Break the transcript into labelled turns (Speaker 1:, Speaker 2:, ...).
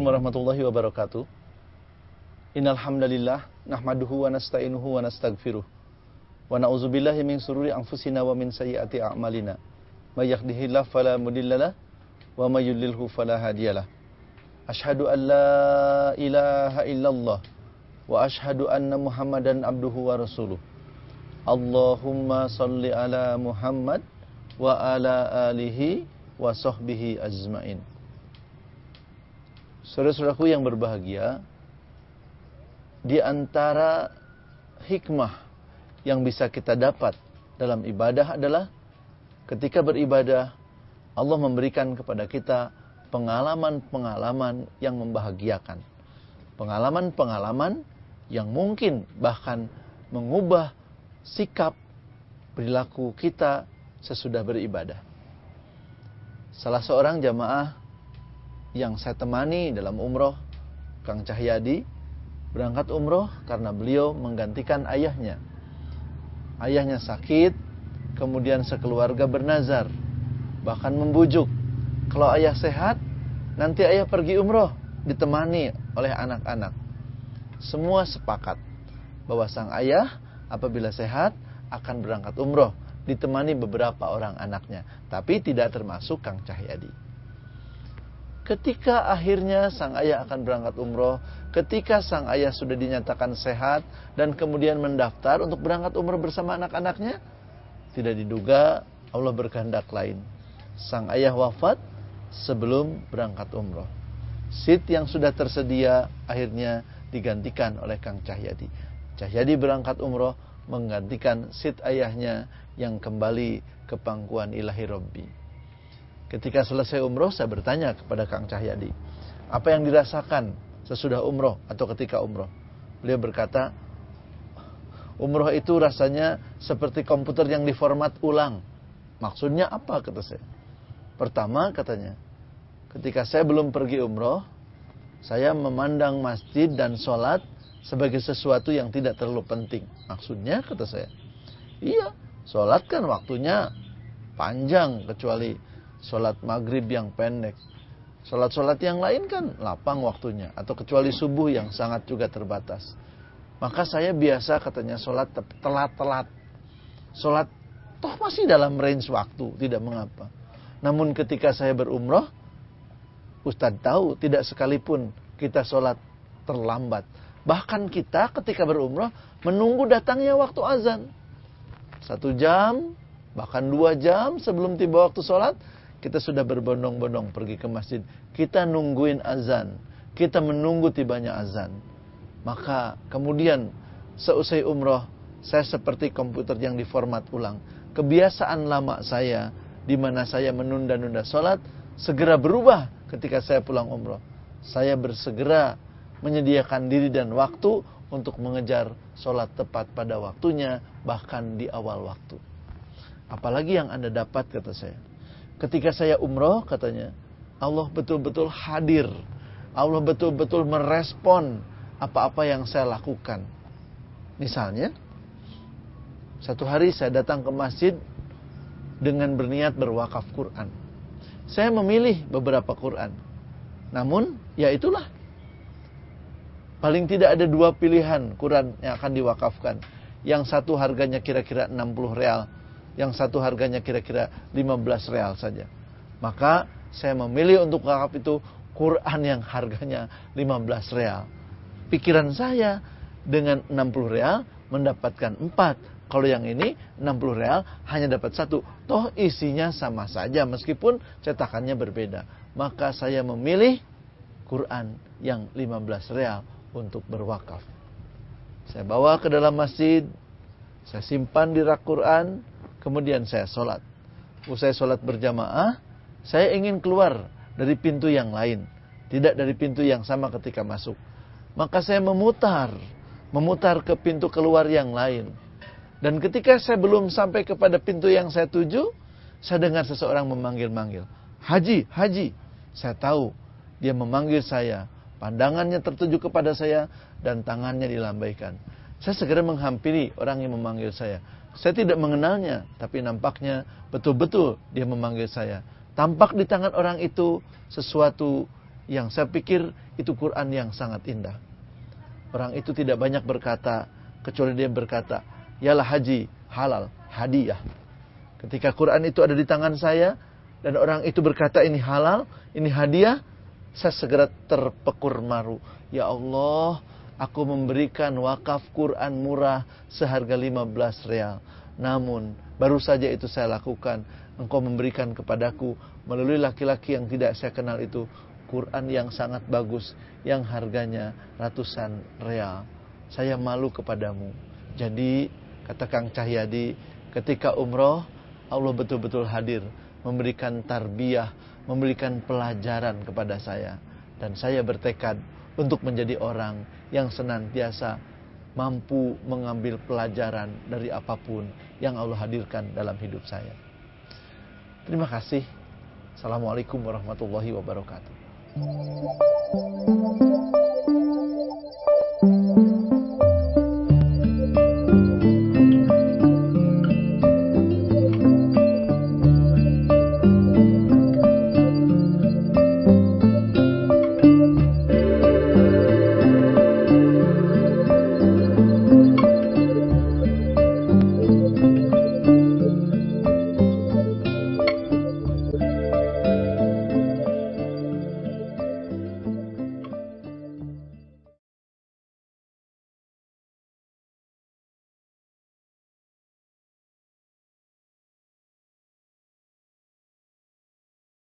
Speaker 1: Assalamualaikum warahmatullahi wabarakatuh. Innal hamdalillah nahmaduhu wa nasta'inuhu wa nastaghfiruh. Wa na'udzubillahi min shururi anfusina wa min sayyiati a'malina. May yahdihillahu fala mudhillalah wa may yudlilhu fala hadiyalah. Asyhadu an la ilaha illallah wa asyhadu anna Muhammadan abduhu wa rasuluh. Allahumma shalli ala Muhammad wa ala alihi wa sahbihi ajmain. Saudara-saudaraku yang berbahagia, di antara hikmah yang bisa kita dapat dalam ibadah adalah ketika beribadah, Allah memberikan kepada kita pengalaman-pengalaman yang membahagiakan. Pengalaman-pengalaman yang mungkin bahkan mengubah sikap perilaku kita sesudah beribadah. Salah seorang jamaah yang saya temani dalam umroh, Kang Cahyadi, berangkat umroh karena beliau menggantikan ayahnya. Ayahnya sakit, kemudian sekeluarga bernazar, bahkan membujuk, kalau ayah sehat, nanti ayah pergi umroh, ditemani oleh anak-anak. Semua sepakat bahwa sang ayah apabila sehat akan berangkat umroh, ditemani beberapa orang anaknya, tapi tidak termasuk Kang Cahyadi. Ketika akhirnya sang ayah akan berangkat umroh, ketika sang ayah sudah dinyatakan sehat dan kemudian mendaftar untuk berangkat umroh bersama anak-anaknya, tidak diduga Allah berkehendak lain. Sang ayah wafat sebelum berangkat umroh. Seat yang sudah tersedia akhirnya digantikan oleh Kang Cahyadi. Cahyadi berangkat umroh menggantikan seat ayahnya yang kembali ke pangkuan ilahi Rabbi. Ketika selesai umroh, saya bertanya kepada Kang Cahyadi, apa yang dirasakan sesudah umroh atau ketika umroh? Beliau berkata, umroh itu rasanya seperti komputer yang diformat ulang. Maksudnya apa, kata saya? Pertama, katanya, ketika saya belum pergi umroh, saya memandang masjid dan sholat sebagai sesuatu yang tidak terlalu penting. Maksudnya, kata saya, iya, sholat kan waktunya panjang, kecuali sholat maghrib yang pendek. Sholat-sholat yang lain kan lapang waktunya. Atau kecuali subuh yang sangat juga terbatas. Maka saya biasa katanya sholat telat-telat. Sholat toh masih dalam range waktu, tidak mengapa. Namun ketika saya berumroh, Ustadz tahu tidak sekalipun kita sholat terlambat. Bahkan kita ketika berumroh menunggu datangnya waktu azan. 1 jam, bahkan 2 jam sebelum tiba waktu sholat, kita sudah berbondong-bondong pergi ke masjid. Kita nungguin azan. Kita menunggu tibanya azan. Maka kemudian seusai umroh, saya seperti komputer yang diformat ulang. Kebiasaan lama saya, di mana saya menunda-nunda sholat, segera berubah ketika saya pulang umroh. Saya bersegera menyediakan diri dan waktu untuk mengejar sholat tepat pada waktunya, bahkan di awal waktu. Apalagi yang Anda dapat, kata saya. Ketika saya umroh, katanya, Allah betul-betul hadir. Allah betul-betul merespon apa-apa yang saya lakukan. Misalnya, satu hari saya datang ke masjid dengan berniat berwakaf Quran. Saya memilih beberapa Quran. Namun, ya itulah. Paling tidak ada 2 pilihan Quran yang akan diwakafkan. Yang satu harganya kira-kira 60 real. Yang satu harganya kira-kira 15 real saja. Maka saya memilih untuk wakaf itu Quran yang harganya 15 real. Pikiran saya dengan 60 real mendapatkan 4. Kalau yang ini 60 real hanya dapat 1. Toh isinya sama saja meskipun cetakannya berbeda. Maka saya memilih Quran yang 15 real untuk berwakaf. Saya bawa ke dalam masjid. Saya simpan di rak Quran. Kemudian saya sholat. Usai sholat berjamaah, saya ingin keluar dari pintu yang lain. Tidak dari pintu yang sama ketika masuk. Maka saya memutar ke pintu keluar yang lain. Dan ketika saya belum sampai kepada pintu yang saya tuju, saya dengar seseorang memanggil-manggil. Haji, Haji. Saya tahu dia memanggil saya. Pandangannya tertuju kepada saya dan tangannya dilambaikan. Saya segera menghampiri orang yang memanggil saya. Saya tidak mengenalnya, tapi nampaknya betul-betul dia memanggil saya. Tampak di tangan orang itu sesuatu yang saya pikir itu Quran yang sangat indah. Orang itu tidak banyak berkata, kecuali dia berkata, yalah haji, halal, hadiah. Ketika Quran itu ada di tangan saya, dan orang itu berkata ini halal, ini hadiah, saya segera terpekur maru. Ya Allah, aku memberikan wakaf Quran murah seharga 15 real. Namun, baru saja itu saya lakukan. Engkau memberikan kepadaku melalui laki-laki yang tidak saya kenal itu Quran yang sangat bagus, yang harganya ratusan real. Saya malu kepadamu. Jadi, kata Kang Cahyadi, ketika umroh, Allah betul-betul hadir, memberikan tarbiyah, memberikan pelajaran kepada saya. Dan saya bertekad untuk menjadi orang yang senantiasa mampu mengambil pelajaran dari apapun yang Allah hadirkan dalam hidup saya. Terima kasih. Assalamualaikum warahmatullahi wabarakatuh.